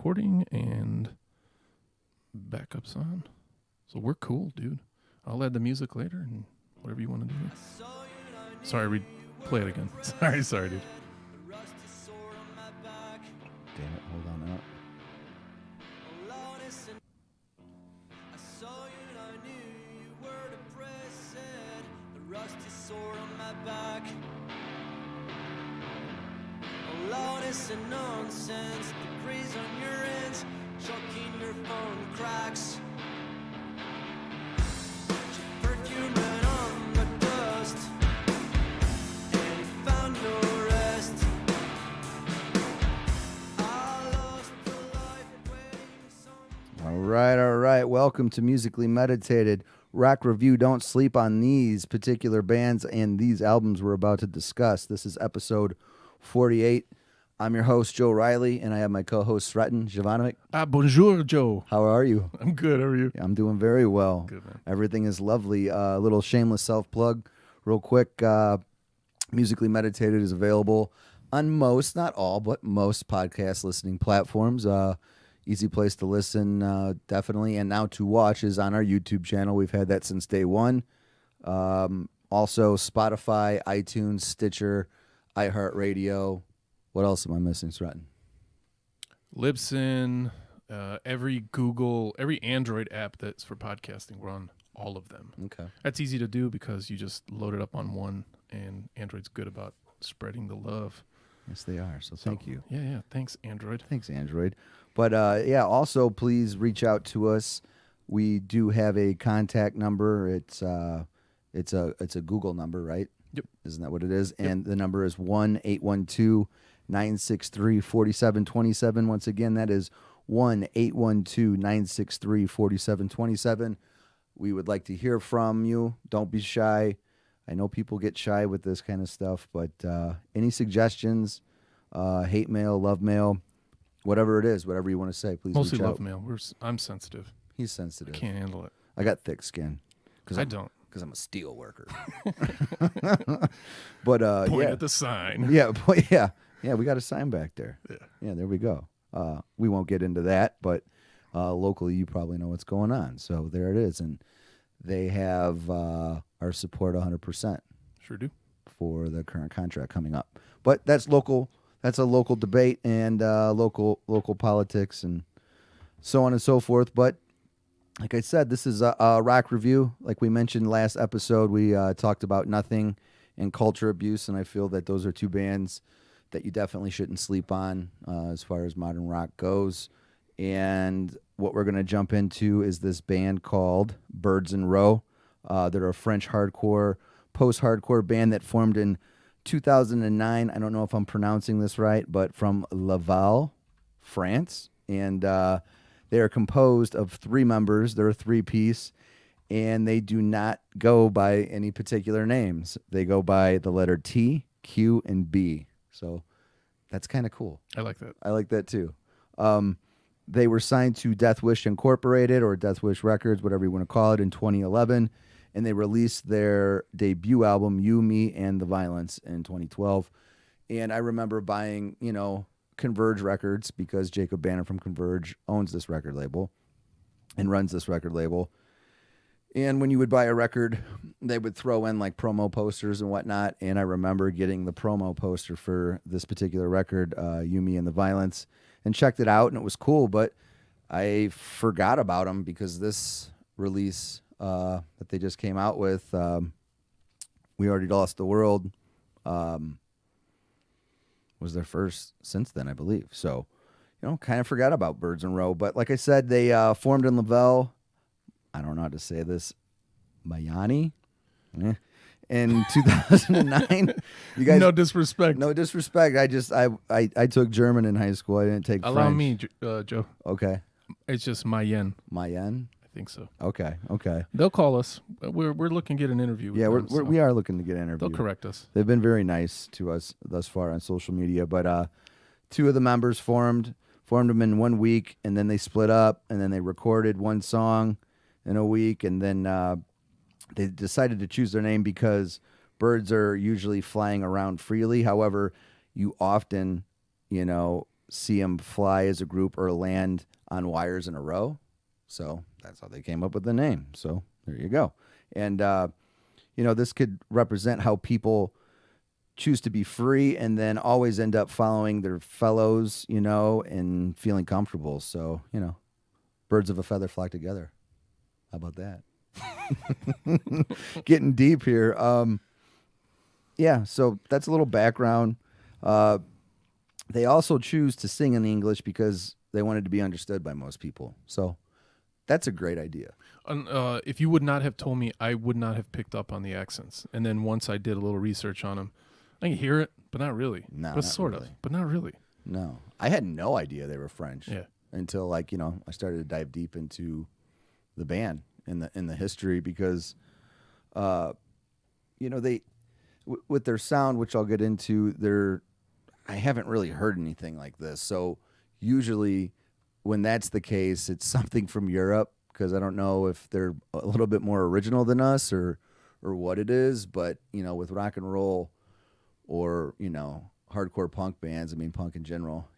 recording and backups on. So we're cool, dude. I'll add the music later and whatever you want to do. Sorry, play it again. Sorry, dude. Damn it, hold on up. And nonsense, degrees on your ends, choking your phone cracks. Perfume on the dust, and you found no rest. I lost the life waiting some. All right. Welcome to Musically Meditated. Rock Review. Don't sleep on these particular bands and these albums we're about to discuss. This is episode 48. I'm your host, Joe Riley, and I have my co-host, Sreten Jovanovic. Bonjour, Joe. How are you? I'm good. How are you? Yeah, I'm doing very well. Good, man. Everything is lovely. A little shameless self-plug. Real quick, Musically Meditated is available on most, not all, but most podcast listening platforms. Easy place to listen, definitely. And now to watch is on our YouTube channel. We've had that since day one. Also, Spotify, iTunes, Stitcher, iHeartRadio. What else am I missing, Sreten? Libsyn, every Android app that's for podcasting, we're on all of them. Okay. That's easy to do because you just load it up on one, and Android's good about spreading the love. Yes, they are. So thank you. Yeah. Thanks, Android. Thanks, Android. But also please reach out to us. We do have a contact number. It's a Google number, right? Yep. Isn't that what it is? Yep. And the number is 1-812-963-4727. Once again, that is 1-812-963-4727. We would like to hear from you. Don't be shy. I know people get shy with this kind of stuff, but any suggestions, hate mail, love mail, whatever it is, whatever you want to say, please Mostly reach out. love mail. I'm sensitive. He's sensitive. I can't handle it. I got thick skin. I don't. Because I'm a steel worker. But Point yeah. at the sign. Yeah, we got a sign back there. Yeah, there we go. We won't get into that, but locally you probably know what's going on. So there it is. And they have our support 100%. Sure do. For the current contract coming up. But that's local. That's a local debate and local politics and so on and so forth. But like I said, this is a rock review. Like we mentioned last episode, we talked about Nothing and Culture Abuse, and I feel that those are two bands that you definitely shouldn't sleep on as far as modern rock goes. And what we're going to jump into is this band called Birds in Row. They're a French hardcore, post-hardcore band that formed in 2009. I don't know if I'm pronouncing this right, but from Laval, France. And they are composed of three members. They're a three-piece, and they do not go by any particular names. They go by the letter T, Q, and B. So that's kind of cool. I like that. I like that too. They were signed to Death Wish Incorporated or Death Wish Records, whatever you want to call it, in 2011, and they released their debut album, You, Me, and the Violence, in 2012. And I remember buying, Converge Records because Jacob Banner from Converge owns this record label and runs this record label. And when you would buy a record, they would throw in like promo posters and whatnot. And I remember getting the promo poster for this particular record, You, Me, and the Violence, and checked it out, and it was cool. But I forgot about them because this release that they just came out with, We Already Lost the World, was their first since then, I believe. So, kind of forgot about Birds in Row. But like I said, they formed in Lavelle. I don't know how to say this. Mayani? In 2009. You guys, No disrespect. no disrespect. I took German in high school. I didn't take Allow French. me, Joe. Okay. It's just Mayen. Mayen? I think so. Okay. They'll call us. We're looking to get an interview with Yeah, them. we are looking to get an interview. They'll correct us. They've been very nice to us thus far on social media. But two of the members formed them in 1 week, and then they split up, and then they recorded one song in a week, and then they decided to choose their name because birds are usually flying around freely. However, you often, see them fly as a group or land on wires in a row. So that's how they came up with the name. So there you go. And, this could represent how people choose to be free and then always end up following their fellows, and feeling comfortable. So, birds of a feather flock together. How about that? Getting deep here. So that's a little background. They also choose to sing in English because they wanted to be understood by most people. So that's a great idea. If you would not have told me, I would not have picked up on the accents. And then once I did a little research on them, I can hear it, but not really. No, but not sort really. of, but not really. No, I had no idea they were French. Yeah. Until I started to dive deep into the band in the history because, they with their sound, which I'll get into, I haven't really heard anything like this. So usually when that's the case, it's something from Europe because I don't know if they're a little bit more original than us or what it is. But, with rock and roll or, hardcore punk bands, I mean, punk in general,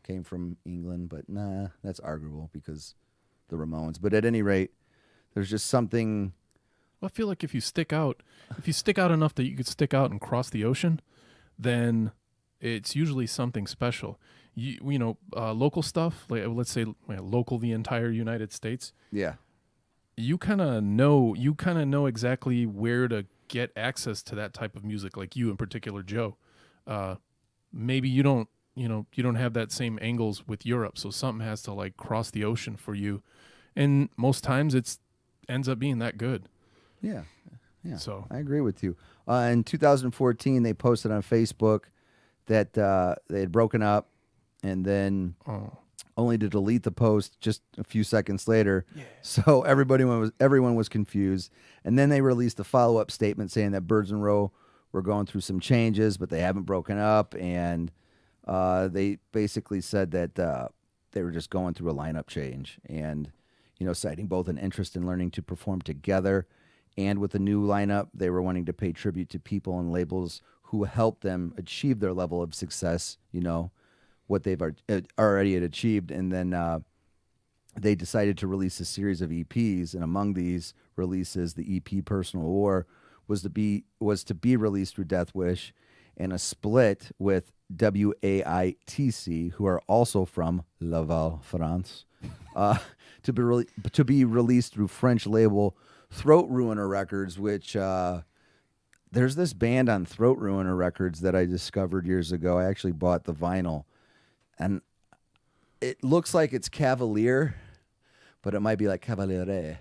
came from England. But nah, that's arguable because the Ramones. But at any rate, there's just something. Well, I feel like if you stick out enough that you could stick out and cross the ocean, then it's usually something special. Local stuff, like let's say local, the entire United States. Yeah. You kind of know exactly where to get access to that type of music. Like you in particular, Joe. Maybe you don't have that same angles with Europe, so something has to like cross the ocean for you, and most times it's ends up being that good. Yeah. So I agree with you. In 2014, they posted on Facebook that they had broken up, and then only to delete the post just a few seconds later. Yeah. So everyone was confused, and then they released a follow-up statement saying that Birds and Row were going through some changes, but they haven't broken up, and they basically said that they were just going through a lineup change, and citing both an interest in learning to perform together. And with the new lineup, they were wanting to pay tribute to people and labels who helped them achieve their level of success, what they've already had achieved. And then they decided to release a series of EPs. And among these releases, the EP Personal War was to be released through Death Wish, and a split with WAITC, who are also from Laval, France, to be released through French label Throat Ruiner Records, which there's this band on Throat Ruiner Records that I discovered years ago. I actually bought the vinyl, and it looks like it's Cavalier, but it might be like Cavaliere.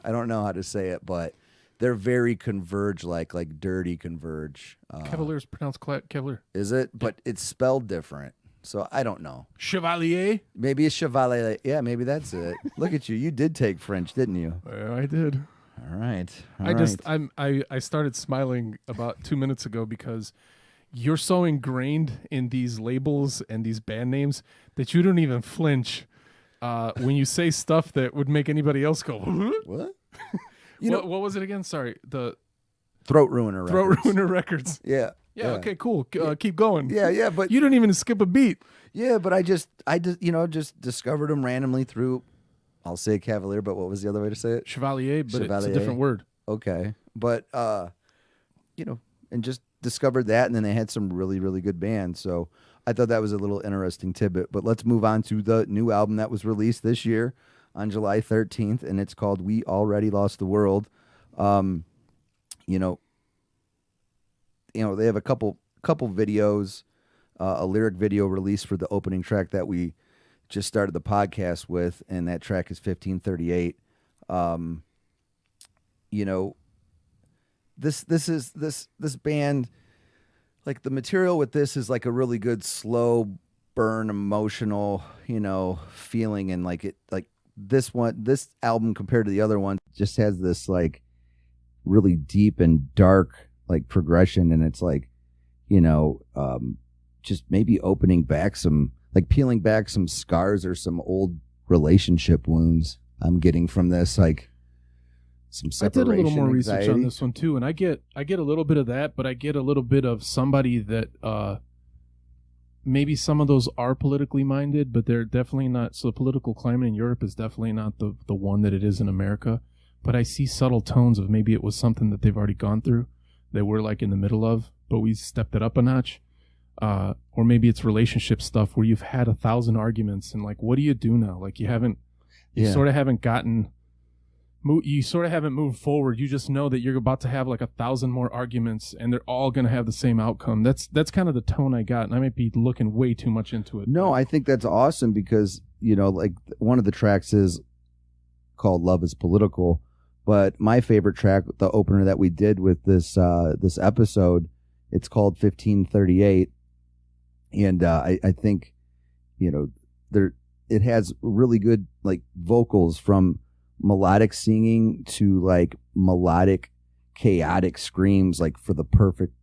I don't know how to say it, but they're very Converge, like dirty Converge. Cavalier is pronounced Cavalier. Is it? But it's spelled different. So I don't know. Chevalier? Maybe it's Chevalier. Yeah, maybe that's it. Look at you. You did take French, didn't you? Yeah, I did. All right. I started smiling about 2 minutes ago because you're so ingrained in these labels and these band names that you don't even flinch when you say stuff that would make anybody else go, What? What was it again? Sorry. The Throat Ruiner Records. Throat Ruiner Records. Yeah. Yeah, okay, cool. Keep going. Yeah, but you don't even skip a beat. Yeah, but I just discovered them randomly through, I'll say Cavalier, but what was the other way to say it? Chevalier, but Chevalier. it's a different word. Okay. But and just discovered that, and then they had some really, really good bands. So I thought that was a little interesting tidbit. But let's move on to the new album that was released this year on July 13th, and it's called We Already Lost the World. They have a couple videos, a lyric video released for the opening track that we just started the podcast with, and that track is 1538. This band, like the material with this is like a really good slow burn, emotional, feeling, and this album compared to the other one just has this like really deep and dark like progression, and it's like just maybe opening back some, like peeling back some scars or some old relationship wounds I'm getting from this, like some separation. I did a little more anxiety. research on this one too, and I get a little bit of that, but I get a little bit of somebody that maybe some of those are politically minded, but they're definitely not. So the political climate in Europe is definitely not the one that it is in America. But I see subtle tones of maybe it was something that they've already gone through, that we're like in the middle of, but we stepped it up a notch. Or maybe it's relationship stuff where you've had 1,000 arguments and like, what do you do now? Like you sort of haven't moved forward. You just know that you're about to have like 1,000 more arguments and they're all going to have the same outcome. That's kind of the tone I got. And I might be looking way too much into it. No, I think that's awesome because, like one of the tracks is called Love is Political. But my favorite track, the opener that we did with this episode, it's called 1538. And I think, it has really good like vocals from melodic singing to like melodic chaotic screams, like for the perfect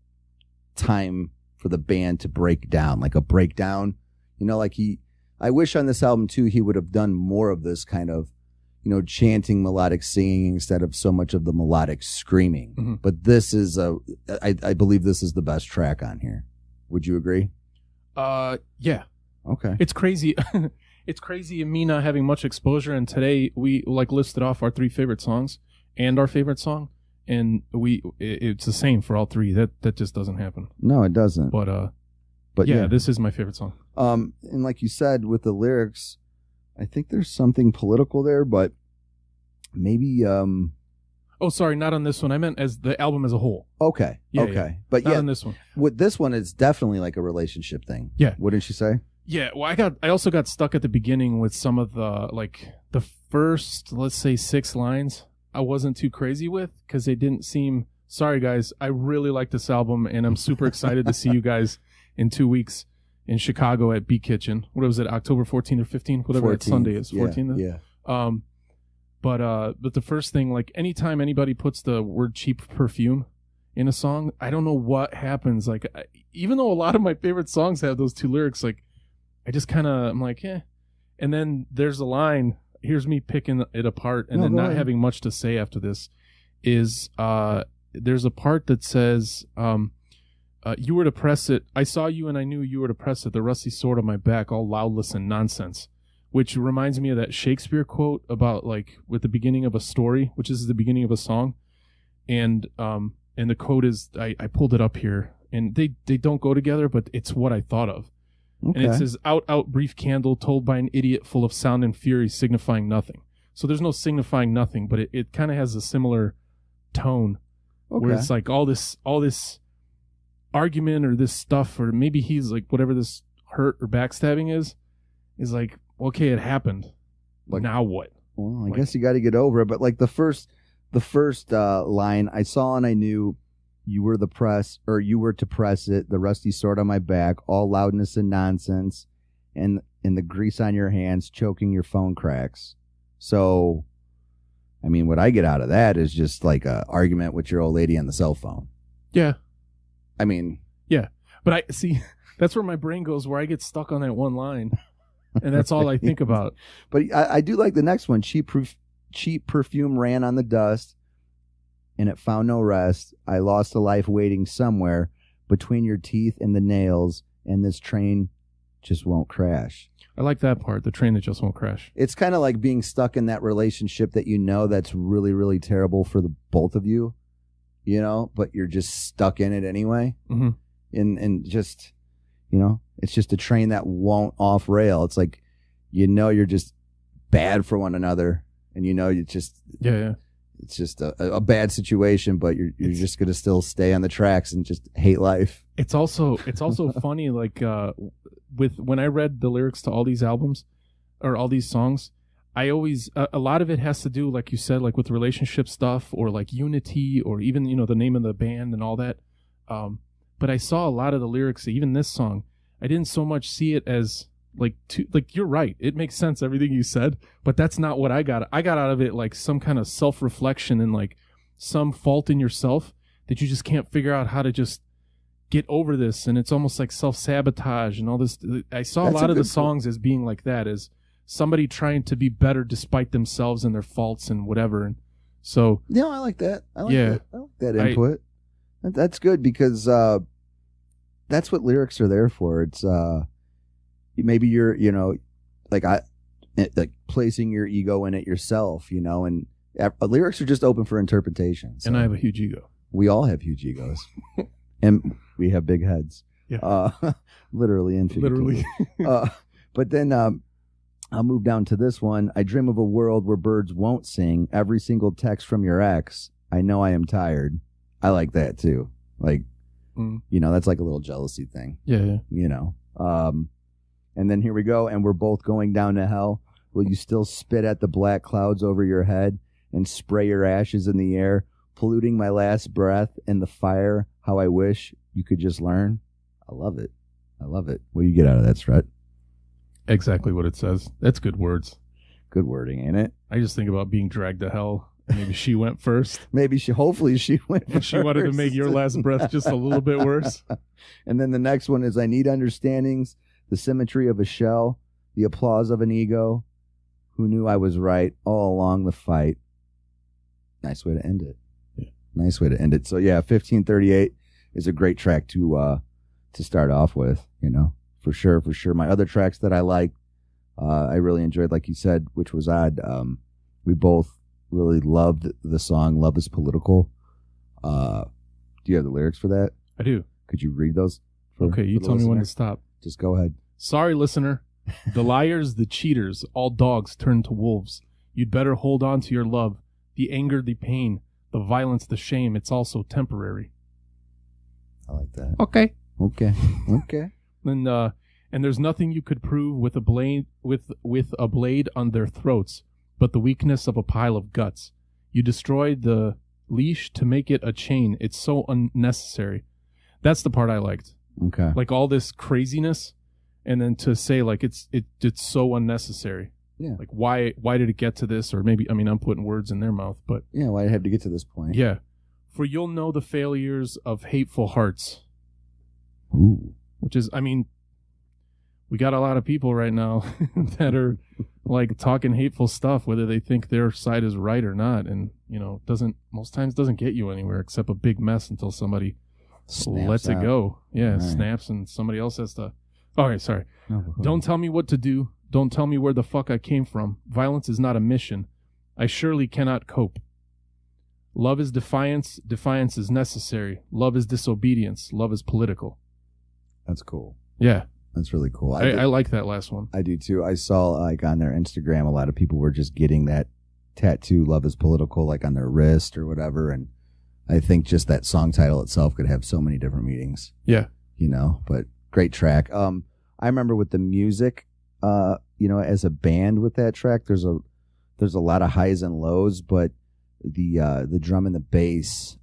time for the band to break down, like a breakdown. I wish on this album too he would have done more of this kind of chanting melodic singing instead of so much of the melodic screaming. Mm-hmm. But this is I believe this is the best track on here. Would you agree? Yeah. Okay. It's crazy. It's crazy me not having much exposure. And today we like listed off our 3 favorite songs and our favorite song. And it's the same for all 3. That just doesn't happen. No, it doesn't. But yeah, this is my favorite song. And like you said, with the lyrics, I think there's something political there, but maybe Oh, sorry, not on this one. I meant as the album as a whole. Okay. Yeah, okay. yeah. But not yeah, on this one. With this one, it's definitely like a relationship thing. Yeah. Wouldn't you say? Yeah. Well, I also got stuck at the beginning with some of the first, let's say 6 lines I wasn't too crazy with because they didn't seem, sorry guys, I really like this album and I'm super excited to see you guys in 2 weeks in Chicago at Beat Kitchen. What was it, October 14th or 15th? Whatever that Sunday is. 14th? Yeah. But the first thing, like anytime anybody puts the word cheap perfume in a song, I don't know what happens. Like, even though a lot of my favorite songs have those 2 lyrics, like I just kind of, I'm like, eh. And then there's a line, here's me picking it apart and then not having much to say after this is, there's a part that says, you were to press it. I saw you and I knew you were to press it. The rusty sword on my back, all loudless and nonsense. Which reminds me of that Shakespeare quote about like with the beginning of a story, which is the beginning of a song. And the quote is, I pulled it up here and they don't go together, but it's what I thought of. Okay. And it says, out, brief candle told by an idiot full of sound and fury signifying nothing. So there's no signifying nothing, but it kind of has a similar tone where it's like all this argument or this stuff, or maybe he's like, whatever this hurt or backstabbing is like, okay, it happened. Like, now what? Well, I guess you got to get over it. But like the first line, I saw and I knew you were to press it. The rusty sword on my back, all loudness and nonsense, and the grease on your hands, choking your phone cracks. So, I mean, what I get out of that is just like a argument with your old lady on the cell phone. Yeah. I mean, yeah, but I see that's where my brain goes, where I get stuck on that one line. And that's all I think about. But I do like the next one. Cheap perfume ran on the dust, and it found no rest. I lost a life waiting somewhere between your teeth and the nails, and this train just won't crash. I like that part, the train that just won't crash. It's kind of like being stuck in that relationship that that's really, really terrible for the both of you, but you're just stuck in it anyway. Mm-hmm. And just... it's just a train that won't off rail. It's like, you're just bad for one another, and you just it's just a bad situation, but you're just gonna still stay on the tracks and just hate life. It's also funny, like with when I read the lyrics to all these albums or all these songs, I always a lot of it has to do, like you said, like with relationship stuff or like unity or even the name of the band and all that. But I saw a lot of the lyrics, even this song. I didn't so much see it as like you're right. It makes sense, everything you said, but that's not what I got. I got out of it like some kind of self-reflection and like some fault in yourself that you just can't figure out how to just get over this. And it's almost like self-sabotage and all this. I saw a lot of the songs as being like that, as somebody trying to be better despite themselves and their faults and whatever. And so, I like that. I like that input. That's good because that's what lyrics are there for. It's maybe you're, like like placing your ego in it yourself, and lyrics are just open for interpretation. So And I have a huge ego. we all have huge egos, and we have big heads. Yeah. Literally and figuratively. But then I'll move down to this one. I dream of a world where birds won't sing. Every single text from your ex. I know I am tired. I like that too. Like, that's like a little jealousy thing. Yeah. And then here we go. And we're both going down to hell. Will you still spit at the black clouds over your head and spray your ashes in the air, polluting my last breath in the fire? How I wish you could just learn. I love it. What do you get out of that, Sret? Exactly what it says. That's good words. Good wording, ain't it? I just think about being dragged to hell. Maybe she went first. Hopefully she went And she wanted to make your last breath just a little bit worse. And then the next one is I need understandings, the symmetry of a shell, the applause of an ego, who knew I was right all along the fight. Nice way to end it. Yeah. Nice way to end it. So yeah, 1538 is a great track to start off with, for sure. My other tracks that I like, I really enjoyed, like you said, which was odd. We both really loved the song Love is Political. Do you have the lyrics for that? I do. Could you read those? Okay, you tell me when to stop. Just go ahead. Sorry, listener. The liars, the cheaters, all dogs turn to wolves. You'd better hold on to your love. The anger, the pain, the violence, the shame, it's also temporary. I like that. Okay. And there's nothing you could prove with a blade with a blade on their throats, but the weakness of a pile of guts. You destroyed the leash to make it a chain. It's so unnecessary. That's the part I liked. Okay. Like all this craziness, and then to say like it's so unnecessary. Yeah. Like why did it get to this? Or maybe I'm putting words in their mouth, but yeah, why did it have to get to this point? yeah. For you'll know the failures of hateful hearts. Ooh. Which is, we got a lot of people right now that are like talking hateful stuff, whether they think their side is right or not. And, most times doesn't get you anywhere except a big mess until somebody lets it go. Yeah, Right. snaps and somebody else has to. Okay, sorry. No, Don't tell me what to do. Don't tell me where the fuck I came from. Violence is not a mission. I surely cannot cope. Love is defiance. Defiance is necessary. Love is disobedience. Love is political. That's cool. Yeah. That's really cool. I like that last one. I do too. I saw like on their Instagram, a lot of people were just getting that tattoo, Love is Political, like on their wrist or whatever. And I think just that song title itself could have so many different meanings. Yeah. But great track. I remember with the music, as a band with that track, there's a lot of highs and lows, but the drum and the bass,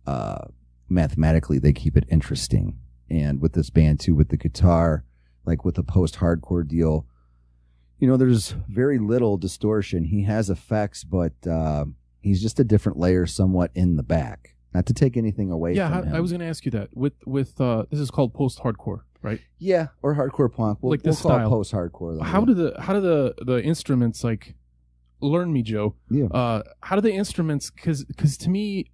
mathematically, they keep it interesting. And with this band too, with the guitar, like with the post-hardcore deal, there's very little distortion. He has effects, but he's just a different layer somewhat in the back. Not to take anything away from him. I was going to ask you that. With this is called post-hardcore, right? Yeah, or hardcore punk. We'll this call it style. post-hardcore. Though. How do the instruments, like, learn me, Joe? Yeah. How do the instruments, because to me,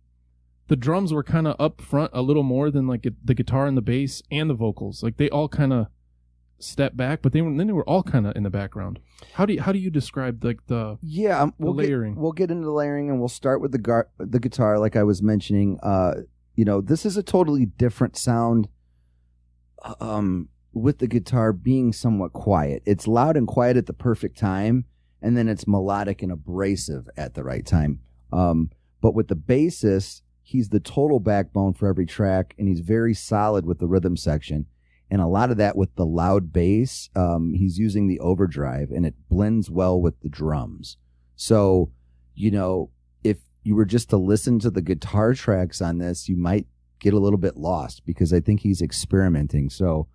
the drums were kind of up front a little more than like the guitar and the bass and the vocals. Like they all kind of step back, but then they were all kind of in the background. How do you describe like the layering? We'll get into the layering, and we'll start with the guitar, like I was mentioning. This is a totally different sound. With the guitar being somewhat quiet, it's loud and quiet at the perfect time, and then it's melodic and abrasive at the right time. But with the bassist, he's the total backbone for every track, and he's very solid with the rhythm section. And a lot of that with the loud bass, he's using the overdrive, and it blends well with the drums. So, if you were just to listen to the guitar tracks on this, you might get a little bit lost because I think he's experimenting. So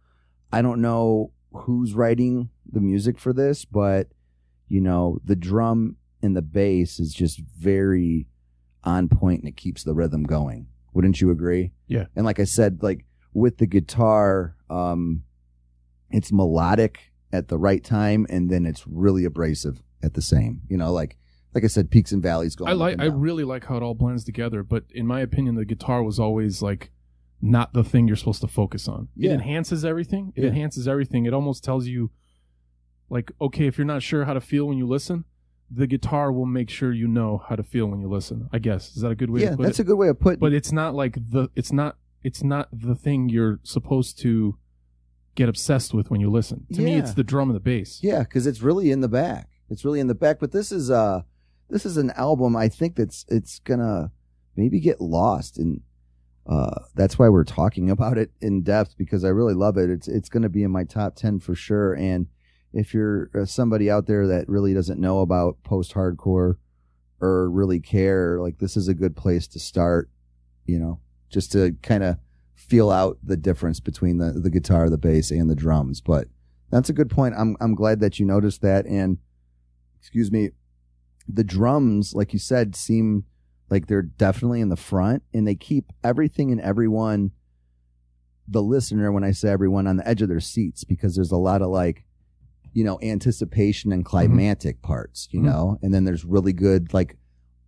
I don't know who's writing the music for this, but, the drum and the bass is just very on point, and it keeps the rhythm going. Wouldn't you agree? Yeah. And like I said, like with the guitar, it's melodic at the right time, and then it's really abrasive at the same. Like I said, peaks and valleys going. I really like how it all blends together, but in my opinion, the guitar was always like not the thing you're supposed to focus on. Yeah. It enhances everything. It Yeah. enhances everything. It almost tells you like, okay, if you're not sure how to feel when you listen, the guitar will make sure you know how to feel when you listen. I guess, is that a good way to put it? Yeah, that's a good way of putting. But it's not like it's not the thing you're supposed to get obsessed with when you listen. To me, it's the drum and the bass. Yeah, because it's really in the back. It's really in the back. But this is an album I think it's gonna maybe get lost, and that's why we're talking about it in depth, because I really love it. It's gonna be in my top 10 for sure. And if you're somebody out there that really doesn't know about post-hardcore or really care, like, this is a good place to start, just to kind of feel out the difference between the guitar, the bass, and the drums. But that's a good point. I'm glad that you noticed that. And excuse me, the drums, like you said, seem like they're definitely in the front, and they keep everything and everyone, the listener, when I say everyone, on the edge of their seats, because there's a lot of anticipation and climactic parts, and then there's really good, like,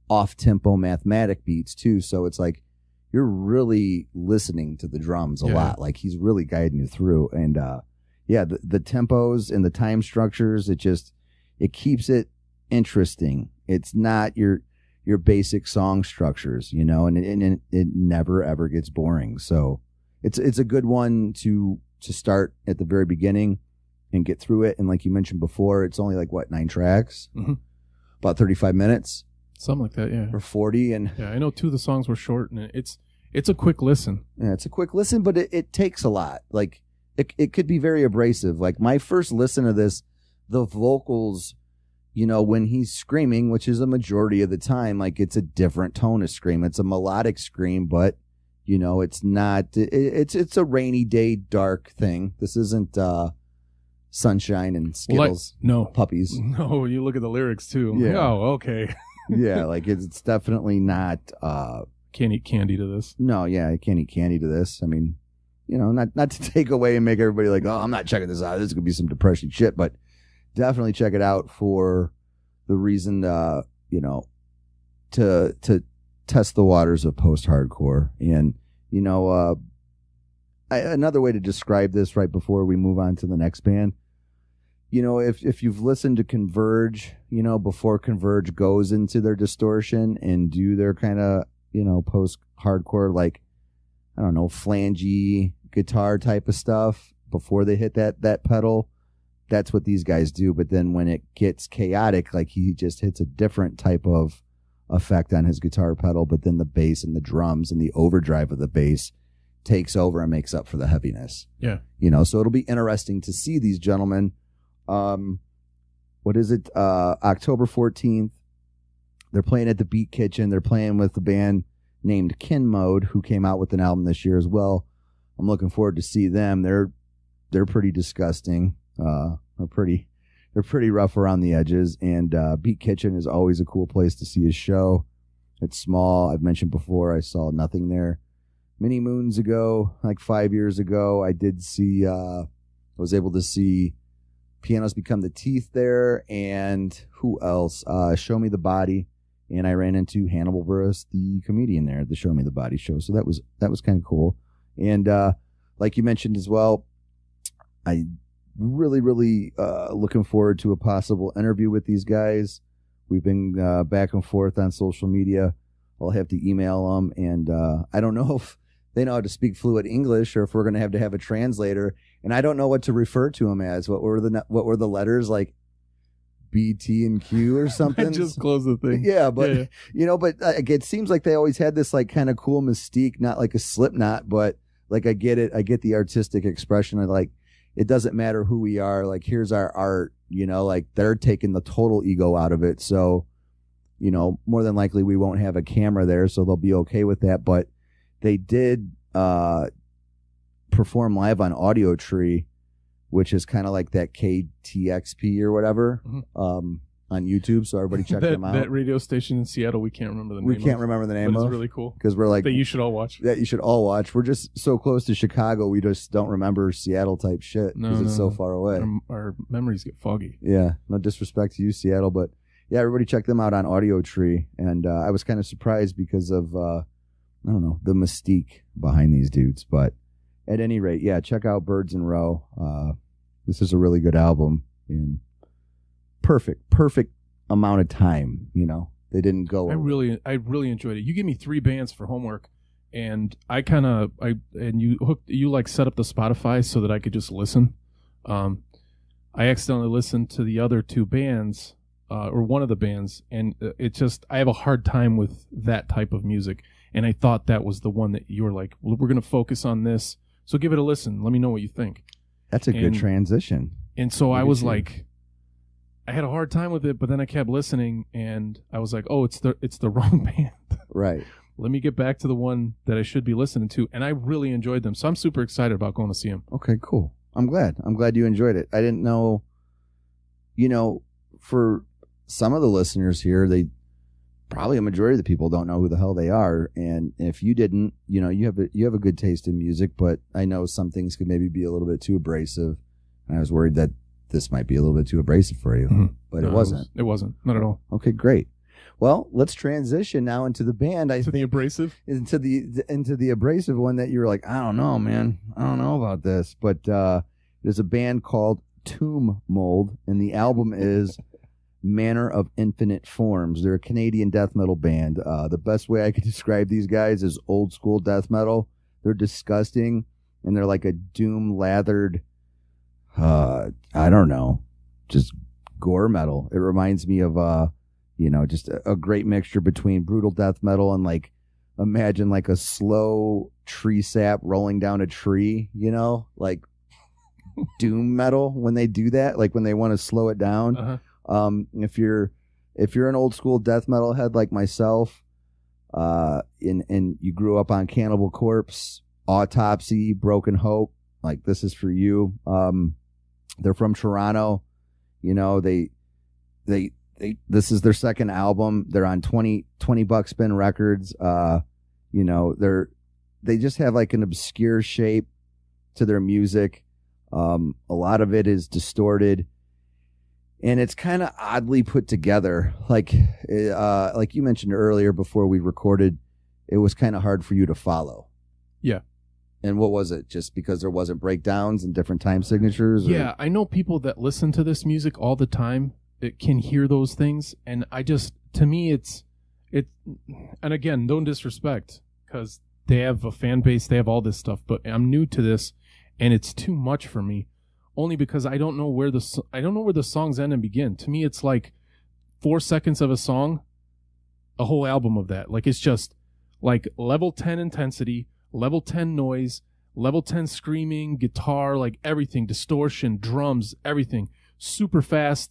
off-tempo mathematic beats too. So it's like you're really listening to the drums a lot. Like, he's really guiding you through. And the tempos and the time structures, it keeps it interesting. It's not your basic song structures, and it never ever gets boring. So it's a good one to start at the very beginning and get through it. And like you mentioned before, it's only like 9 tracks, about 35 minutes, something like that. Yeah, or 40. And I know 2 of the songs were short, and it's a quick listen. Yeah, it's a quick listen, but it takes a lot. Like, it could be very abrasive. Like, my first listen to this, the vocals, when he's screaming, which is a majority of the time, like, it's a different tone of scream. It's a melodic scream, but it's not. It's a rainy day, dark thing. This isn't sunshine and Skittles. No puppies. No, you look at the lyrics too. Yeah. Like, oh, okay. Yeah, like, it's definitely not. Can't eat candy to this. No, yeah, I can't eat candy to this. I mean, not to take away and make everybody like, oh, I'm not checking this out. This is gonna be some depressing shit, but definitely check it out for the reason, to test the waters of post-hardcore. And another way to describe this right before we move on to the next band, if you've listened to Converge, before Converge goes into their distortion and do their kind of, post-hardcore, like, I don't know, flangey guitar type of stuff before they hit that pedal, that's what these guys do. But then when it gets chaotic, like, he just hits a different type of effect on his guitar pedal, but then the bass and the drums and the overdrive of the bass takes over and makes up for the heaviness. Yeah. So it'll be interesting to see these gentlemen. What is it? October 14th. They're playing at the Beat Kitchen. They're playing with a band named Kin Mode, who came out with an album this year as well. I'm looking forward to see them. They're pretty disgusting. They're pretty rough around the edges. And Beat Kitchen is always a cool place to see a show. It's small. I've mentioned before, I saw Nothing there many moons ago, like 5 years ago. I did see. I was able to see Pianos Become the Teeth there, and who else? Show Me the Body. And I ran into Hannibal Buress, the comedian, there at the Show Me the Body show. So that was kind of cool. And like you mentioned as well, I really, really looking forward to a possible interview with these guys. We've been back and forth on social media. I'll have to email them, and I don't know if they know how to speak fluent English or if we're going to have a translator. And I don't know what to refer to them as. What were the letters, like B, T, and Q or something? I just closed the thing. Yeah, but but it seems like they always had this, like, kind of cool mystique, not like a Slipknot, but like, I get it. I get the artistic expression. I like, it doesn't matter who we are. Like, here's our art, like, they're taking the total ego out of it. So, more than likely we won't have a camera there, so they'll be okay with that. But they did perform live on Audio Tree, which is kind of like that KTXP or whatever, on YouTube. So everybody check them out. That radio station in Seattle, we can't remember the name. We can't remember the name but of. It's really cool because we're like that you should all watch. That you should all watch. We're just so close to Chicago, we just don't remember Seattle type shit because it's so far away. Our memories get foggy. Yeah, no disrespect to you, Seattle, but yeah, everybody check them out on Audio Tree. And I was kind of surprised because of I don't know, the mystique behind these dudes. But at any rate, yeah, check out Birds in Row. This is a really good album, and perfect amount of time. They didn't go. I really enjoyed it. You gave me 3 bands for homework, and you like set up the Spotify so that I could just listen. I accidentally listened to the other 2 bands, or one of the bands, and I have a hard time with that type of music. And I thought that was the one that you were like, well, we're going to focus on this, so give it a listen. Let me know what you think. That's a good transition. And so I was like, I had a hard time with it, but then I kept listening, and I was like, oh, it's the wrong band. Right. Let me get back to the one that I should be listening to. And I really enjoyed them. So I'm super excited about going to see them. Okay, cool. I'm glad you enjoyed it. I didn't know, for some of the listeners here, probably a majority of the people don't know who the hell they are. And if you didn't, you have a good taste in music, but I know some things could maybe be a little bit too abrasive. And I was worried that this might be a little bit too abrasive for you, but it wasn't. It wasn't. Not at all. Okay, great. Well, let's transition now into the band. The abrasive? Into the abrasive one that you were like, I don't know, man. I don't know about this. But there's a band called Tomb Mold, and the album is Manor of Infinite Forms. They're a Canadian death metal band. The best way I could describe these guys is old school death metal. They're disgusting, and they're like a doom-lathered, I don't know, just gore metal. It reminds me of just a great mixture between brutal death metal and like, imagine like a slow tree sap rolling down a tree, like doom metal when they do that, like when they want to slow it down. If you're an old school death metal head like myself, and you grew up on Cannibal Corpse, Autopsy, Broken Hope, like this is for you. They're from Toronto. This is their second album. They're on 20 Buck Spin Records. They just have like an obscure shape to their music. A lot of it is distorted, and it's kind of oddly put together. Like you mentioned earlier before we recorded, it was kind of hard for you to follow. Yeah. And what was it? Just because there wasn't breakdowns and different time signatures? Or? Yeah, I know people that listen to this music all the time. It can hear those things, and to me, and again, don't disrespect, because they have a fan base, they have all this stuff, but I'm new to this, and it's too much for me, only because I don't know where the songs end and begin. To me, it's like 4 seconds of a song, a whole album of that. Like, it's just like level 10 intensity, level 10 noise, level 10 screaming, guitar, like everything, distortion, drums, everything, super fast.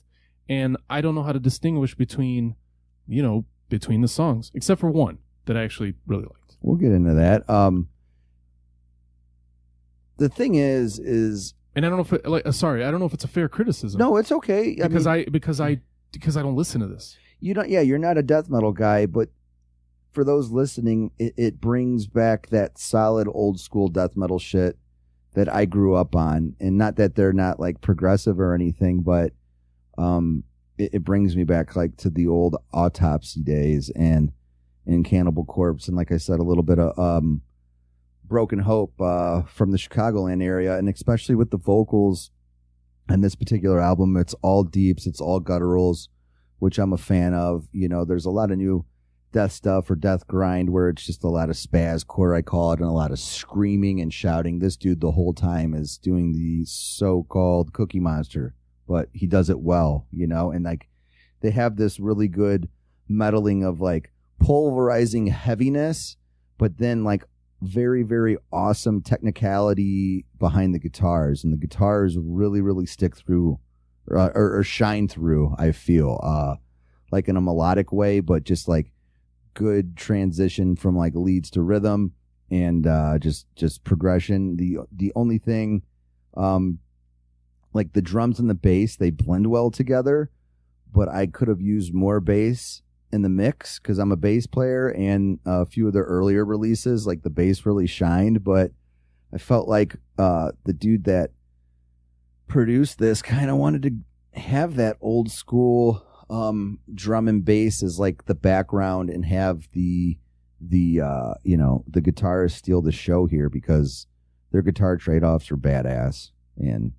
And I don't know how to distinguish between the songs, except for one that I actually really liked. We'll get into that. The thing is, and I don't know if I don't know if it's a fair criticism. No, it's okay. Because I don't listen to this. You're not a death metal guy, but for those listening, it brings back that solid old school death metal shit that I grew up on. And not that they're not like progressive or anything, but it brings me back like to the old Autopsy days and Cannibal Corpse, and like I said, a little bit of Broken Hope from the Chicagoland area, and especially with the vocals in this particular album, it's all deeps, it's all gutturals, which I'm a fan of. There's a lot of new death stuff or death grind where it's just a lot of spaz core, I call it, and a lot of screaming and shouting. This dude the whole time is doing the so-called Cookie Monster, but he does it well, and like they have this really good meddling of like pulverizing heaviness, but then like very, very awesome technicality behind the guitars, and the guitars really, really stick through or shine through, I feel, like in a melodic way, but just like good transition from like leads to rhythm and just progression. The only thing, like the drums and the bass, they blend well together, but I could have used more bass in the mix because I'm a bass player, and a few of their earlier releases, like the bass really shined, but I felt like the dude that produced this kind of wanted to have that old school drum and bass as like the background and have the guitarists steal the show here because their guitar trade-offs are badass, and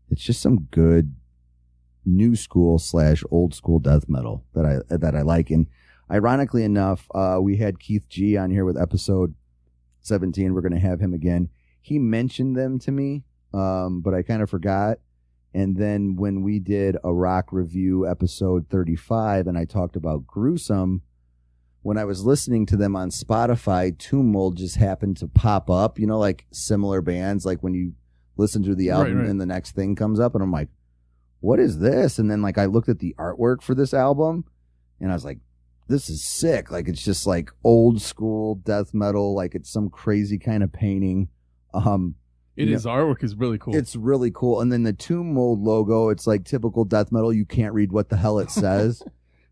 it's just some good new school / old school death metal that I like. And ironically enough, we had Keith G on here with episode 17. We're going to have him again. He mentioned them to me, but I kind of forgot. And then when we did a rock review episode 35 and I talked about Gruesome, when I was listening to them on Spotify, Tomb Mold just happened to pop up, you know, like similar bands, like when you listen to the album and the next thing comes up and I'm like, what is this? And then like I looked at the artwork for this album and I was like, this is sick. Like it's just like old school death metal, like it's some crazy kind of painting. Artwork is really cool. It's really cool. And then the Tomb Mold logo, it's like typical death metal. You can't read what the hell it says.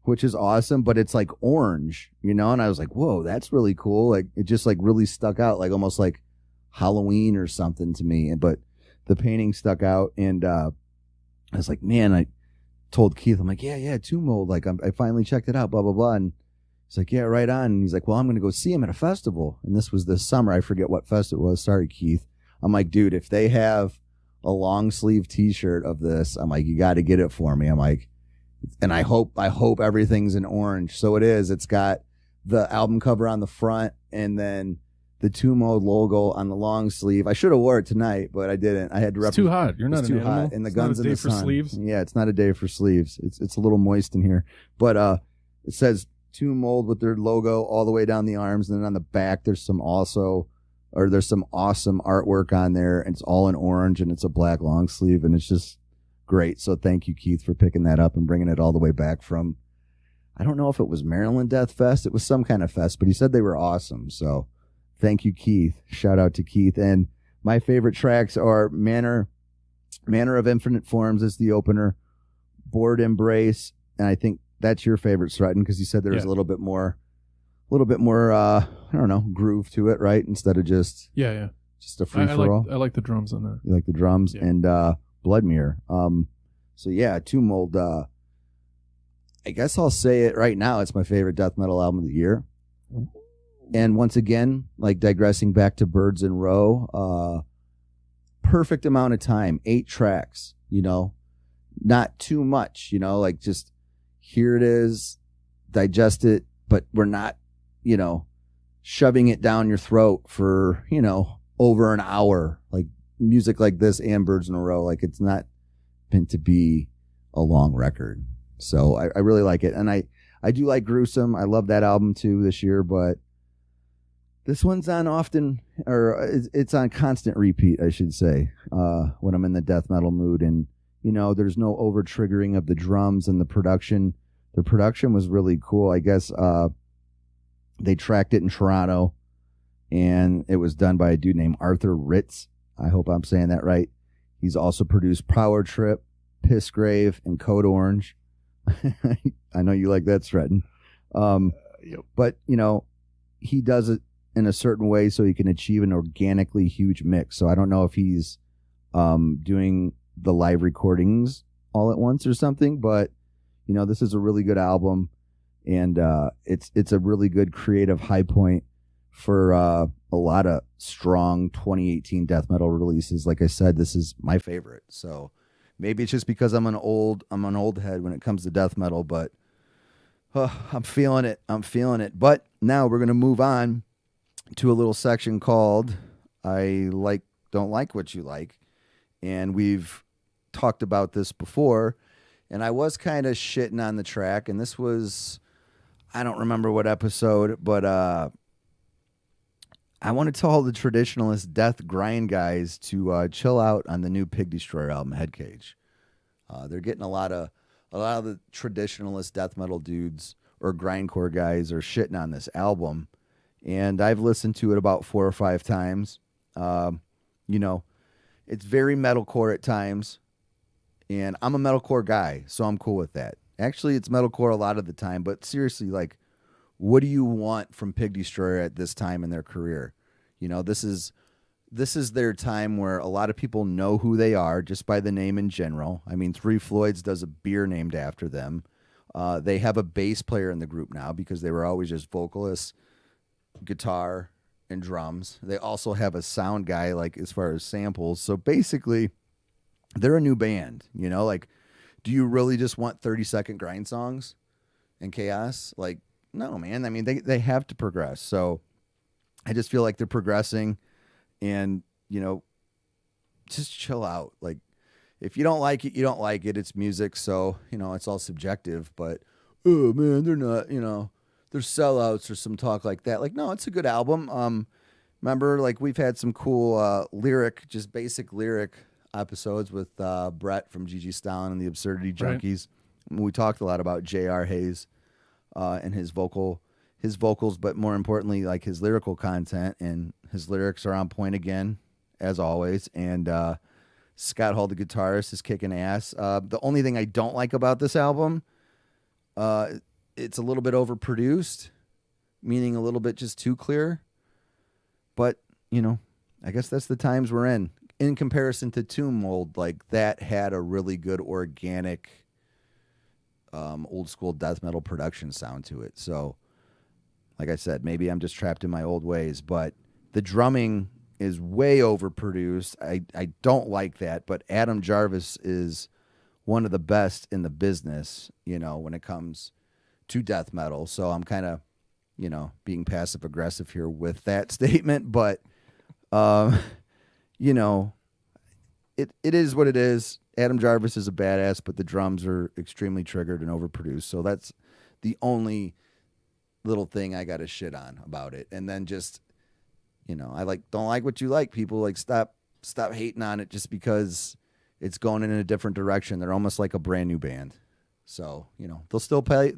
Which is awesome, but it's like orange, you know? And I was like, whoa, that's really cool. Like it just like really stuck out, like almost like Halloween or something to me. But the painting stuck out. And I was like, man, I told Keith, I'm like, yeah, Tomb Mold. Like I finally checked it out, blah, blah, blah. And he's like, yeah, right on. And he's like, well, I'm going to go see him at a festival. And this was this summer. I forget what fest it was. Sorry, Keith. I'm like, dude, if they have a long sleeve t-shirt of this, I'm like, you got to get it for me. I'm like, and I hope everything's in orange. So it is. It's got the album cover on the front and then the Tomb Mold logo on the long sleeve. I should have wore it tonight, but I didn't. I had to. It's too hot. You're not it's an too animal. hot. And the It's guns not a in day the for sun. sleeves. Yeah, it's not a day for sleeves. It's a little moist in here, but it says Tomb Mold with their logo all the way down the arms, and then on the back there's some awesome artwork on there, and it's all in orange, and it's a black long sleeve, and it's just great. So thank you, Keith, for picking that up and bringing it all the way back from, I don't know if it was Maryland Death Fest. It was some kind of fest, but he said they were awesome. So thank you, Keith. Shout out to Keith. And my favorite tracks are Manor of Infinite Forms is the opener, Board Embrace, and I think that's your favorite, Sreten, because you said there was a little bit more I don't know, groove to it, right? Instead of just Yeah. just a free for all. I like the drums on that. You like the drums? Yeah. And Blood Mirror. So yeah, Tomb Mold. I guess I'll say it right now. It's my favorite death metal album of the year. And once again, like digressing back to Birds in Row, perfect amount of time, 8 tracks, you know, not too much, you know, like just here it is, digest it, but we're not, you know, shoving it down your throat for, you know, over an hour. Like music like this and Birds in a Row, like it's not meant to be a long record. So I really like it. And I do like Gruesome. I love that album too this year, but this one's on often, or it's on constant repeat, I should say, when I'm in the death metal mood. And, you know, there's no over triggering of the drums and the production. The production was really cool. I guess they tracked it in Toronto, and it was done by a dude named Arthur Ritz. I hope I'm saying that right. He's also produced Power Trip, Pissgrave, and Code Orange. I know you like that, Sreten. Yep. But, you know, he does it in a certain way so he can achieve an organically huge mix. So I don't know if he's doing the live recordings all at once or something, but, you know, this is a really good album, and it's a really good creative high point for a lot of strong 2018 death metal releases. Like I said, this is my favorite. So maybe it's just because I'm an old head when it comes to death metal, but I'm feeling it. But now we're going to move on to a little section called Don't Like What You Like. And we've talked about this before, and I was kind of shitting on the track, and this was, I don't remember what episode, but I want to tell all the traditionalist death grind guys to chill out on the new Pig Destroyer album, Headcage. They're getting a lot of the traditionalist death metal dudes or grindcore guys are shitting on this album, and I've listened to it about 4 or 5 times. You know, it's very metalcore at times, and I'm a metalcore guy, so I'm cool with that. Actually, it's metalcore a lot of the time, but seriously, like, what do you want from Pig Destroyer at this time in their career? You know, this is their time where a lot of people know who they are just by the name in general. I mean, Three Floyds does a beer named after them. They have a bass player in the group now because they were always just vocalists, guitar, and drums. They also have a sound guy, like as far as samples. So basically, they're a new band. You know, like do you really just want 30-second grind songs and chaos? Like, no, man. I mean, they have to progress. So I just feel like they're progressing, and, you know, just chill out. Like, if you don't like it, you don't like it. It's music, so, you know, it's all subjective. But, oh, man, they're not, you know, they're sellouts or some talk like that. Like, no, it's a good album. Remember, like, we've had some cool lyric, just basic lyric episodes with Brett from Gigi Stalin and the Absurdity Junkies. Right. We talked a lot about J.R. Hayes and his vocals, but more importantly, like, his lyrical content, and his lyrics are on point again, as always. And Scott Hall, the guitarist, is kicking ass. The only thing I don't like about this album, it's a little bit overproduced, meaning a little bit just too clear. But, you know, I guess that's the times we're in. In comparison to Tomb Mold, like, that had a really good organic, old school death metal production sound to it. So, like I said, maybe I'm just trapped in my old ways, but the drumming is way overproduced. I don't like that, but Adam Jarvis is one of the best in the business, you know, when it comes to death metal. So I'm kind of, you know, being passive aggressive here with that statement, but you know, it is what it is. Adam Jarvis is a badass, but the drums are extremely triggered and overproduced. So that's the only little thing I got to shit on about it. And then just, you know, I don't like what you like. People, like, stop hating on it just because it's going in a different direction. They're almost like a brand new band. So, you know, they'll still play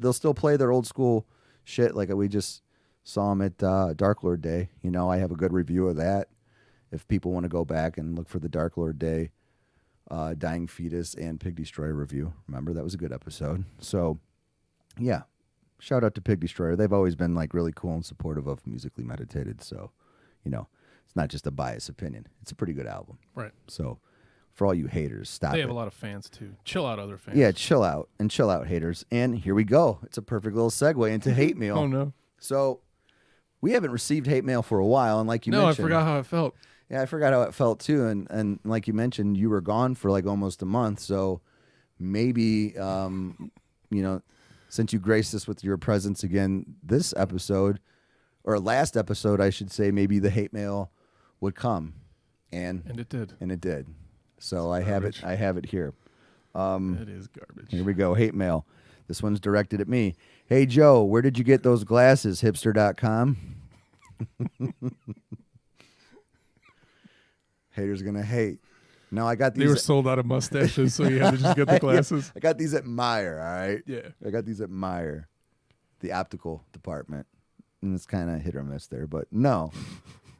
their old school shit. Like, we just saw them at Dark Lord Day. You know, I have a good review of that. If people want to go back and look for the Dark Lord Day, Dying Fetus and Pig Destroyer review. Remember, that was a good episode. So, yeah, shout out to Pig Destroyer. They've always been, like, really cool and supportive of Musically Meditated. So, you know, it's not just a biased opinion. It's a pretty good album. Right. So, for all you haters, stop it. They have a lot of fans, too. Chill out, other fans. Yeah, chill out haters. And here we go. It's a perfect little segue into hate mail. Oh, no. So, we haven't received hate mail for a while, and like you mentioned... No, I forgot how it felt. Yeah, I forgot how it felt, too. And like you mentioned, you were gone for, like, almost a month. So, maybe, you know, since you graced us with your presence again this episode, or last episode, I should say, maybe the hate mail would come. And it did. And it did. So I have it here. It is garbage. Here we go. Hate mail. This one's directed at me. Hey, Joe, where did you get those glasses? Hipster.com. Haters going to hate. No, I got these. They were sold out of mustaches, so you had to just get the glasses. Yeah, I got these at Meyer, all right? Yeah. I got these at Meyer, the optical department. And it's kind of hit or miss there. But no,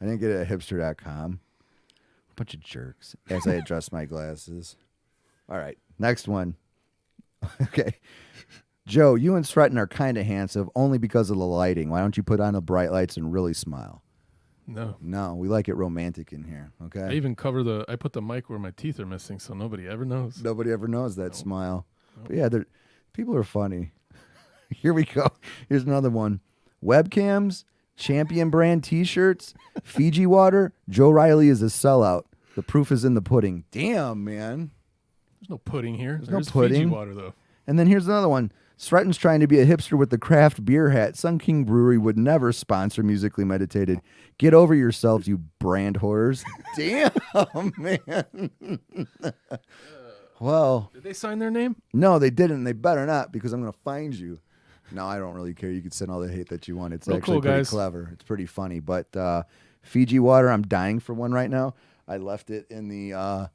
I didn't get it at hipster.com. Bunch of jerks as I adjust my glasses. All right, next one. Okay. Joe, you and Sreten are kind of handsome only because of the lighting. Why don't you put on the bright lights and really smile? No, we like it romantic in here, okay? I even I put the mic where my teeth are missing so nobody ever knows. Nobody ever knows that smile. But yeah, people are funny. Here we go. Here's another one. Webcams, Champion brand t-shirts, Fiji water, Joe Riley is a sellout. The proof is in the pudding. Damn, man. There's no pudding here. There's no pudding. Fiji water, though. And then here's another one. Sreten's trying to be a hipster with the craft beer hat. Sun King Brewery would never sponsor Musically Meditated. Get over yourselves, you brand whores. Damn, man. Well. Did they sign their name? No, they didn't. They better not, because I'm going to find you. No, I don't really care. You can send all the hate that you want. It's real actually cool, pretty guys. clever. It's pretty funny. But Fiji water, I'm dying for one right now. I left it in the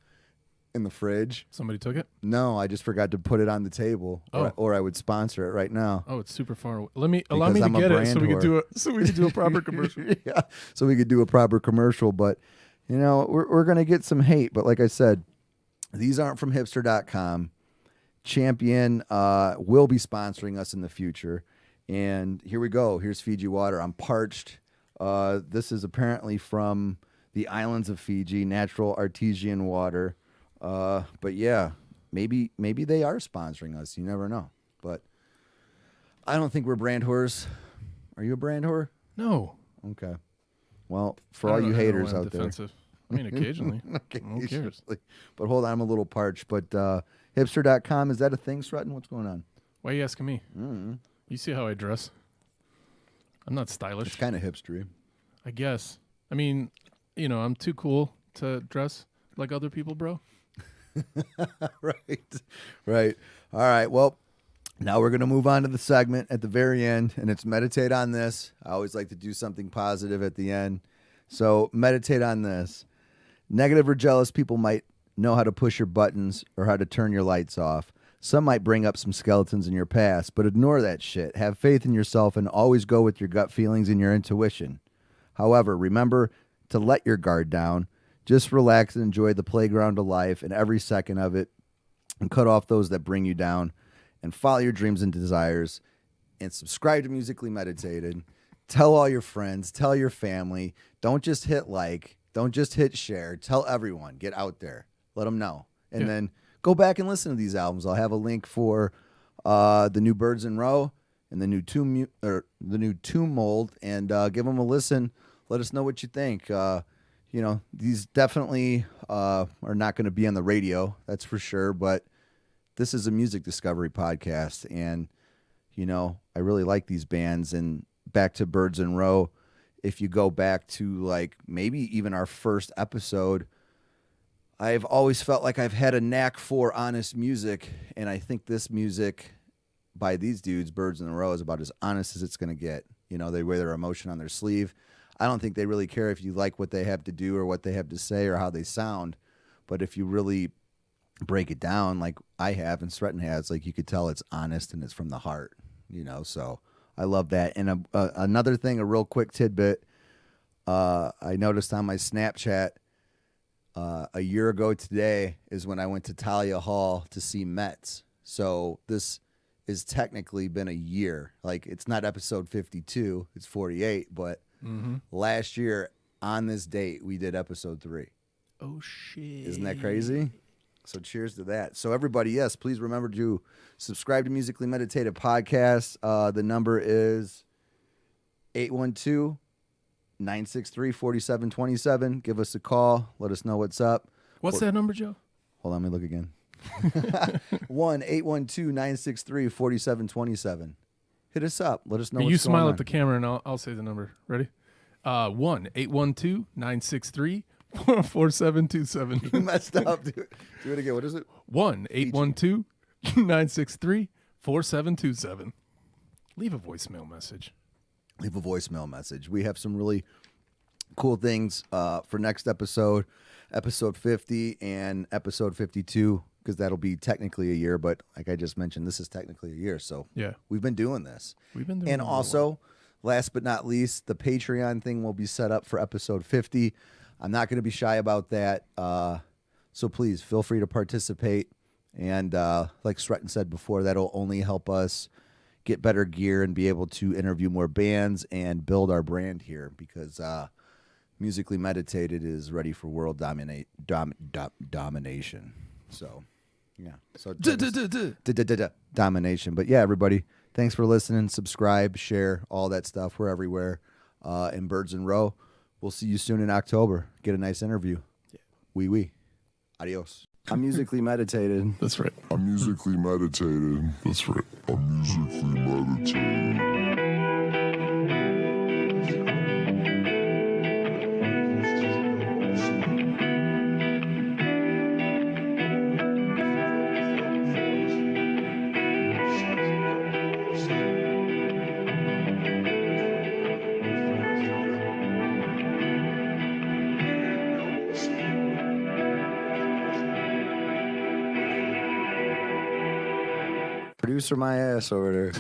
fridge. Somebody took it? No, I just forgot to put it on the table, or I would sponsor it right now. Oh, it's super far away. Allow me to get it so we could do a proper commercial. Yeah, so we could do a proper commercial. But you know, we're gonna get some hate. But like I said, these aren't from hipster.com. Champion will be sponsoring us in the future. And here we go. Here's Fiji water. I'm parched. This is apparently from the islands of Fiji, natural artesian water. But yeah, maybe they are sponsoring us. You never know. But I don't think we're brand whores. Are you a brand whore? No. Okay. Well, for all you haters out defensive. I mean, occasionally. Occasionally. Who cares? But hold on, I'm a little parched. But Hipster.com, is that a thing, Sreten? What's going on? Why are you asking me? Mm-hmm. You see how I dress? I'm not stylish. It's kind of hipstery. I guess. I mean, I'm too cool to dress like other people, bro. Right. All right. Well, now we're going to move on to the segment at the very end, and it's meditate on this. I always like to do something positive at the end. So meditate on this. Negative or jealous people might know how to push your buttons or how to turn your lights off. Some might bring up some skeletons in your past, but ignore that shit. Have faith in yourself and always go with your gut feelings and your intuition. However, remember to let your guard down. Just relax and enjoy the playground of life and every second of it, and cut off those that bring you down, and follow your dreams and desires, and subscribe to Musically Meditated. Tell all your friends, tell your family. Don't just hit like, don't just hit share. Tell everyone. Get out there. Let them know. And then go back and listen to these albums. I'll have a link for the new Birds in Row and the new Tomb Mold, and give them a listen. Let us know what you think. These definitely are not going to be on the radio, that's for sure, but this is a music discovery podcast, and, I really like these bands. And back to Birds in Row, if you go back to, like, maybe even our first episode, I've always felt like I've had a knack for honest music, and I think this music by these dudes, Birds in a Row, is about as honest as it's going to get. They wear their emotion on their sleeve. I don't think they really care if you like what they have to do or what they have to say or how they sound, but if you really break it down like I have and Sreten has, like, you could tell it's honest and it's from the heart, so I love that. And another thing, a real quick tidbit, I noticed on my Snapchat, a year ago today is when I went to Talia Hall to see Mets. So this is technically been a year. Like, it's not episode 52, it's 48, but last year on this date, we did episode 3. Oh, shit. Isn't that crazy? So cheers to that. So everybody, yes, please remember to subscribe to Musically Meditative Podcast. The number is 812-963-4727. Give us a call. Let us know what's up. What's that number, Joe? Hold on, let me look again. 1-812-963-4727. Hit us up. Let us know what's You going smile on. at the camera, and I'll say the number. Ready? 1-812-963-4727. You messed up, dude. Do it again. What is it? 1-812-963-4727. Leave a voicemail message. Leave a voicemail message. We have some really cool things for next episode 50 and episode 52, because that'll be technically a year, but like I just mentioned, this is technically a year, so Yeah. we've been doing this. And And also, last but not least, the Patreon thing will be set up for episode 50. I'm not going to be shy about that, so please feel free to participate. And like Sreten said before, that'll only help us get better gear and be able to interview more bands and build our brand here, because Musically Meditated is ready for world domination. So, yeah. So domination. But yeah, everybody, thanks for listening. Subscribe, share, all that stuff. We're everywhere. In Birds in Row. We'll see you soon in October. Get a nice interview. Yeah. Oui. Adios. I'm Musically Meditated. That's right. I'm musically meditated. That's right. I'm musically meditated. Producer my ass over there.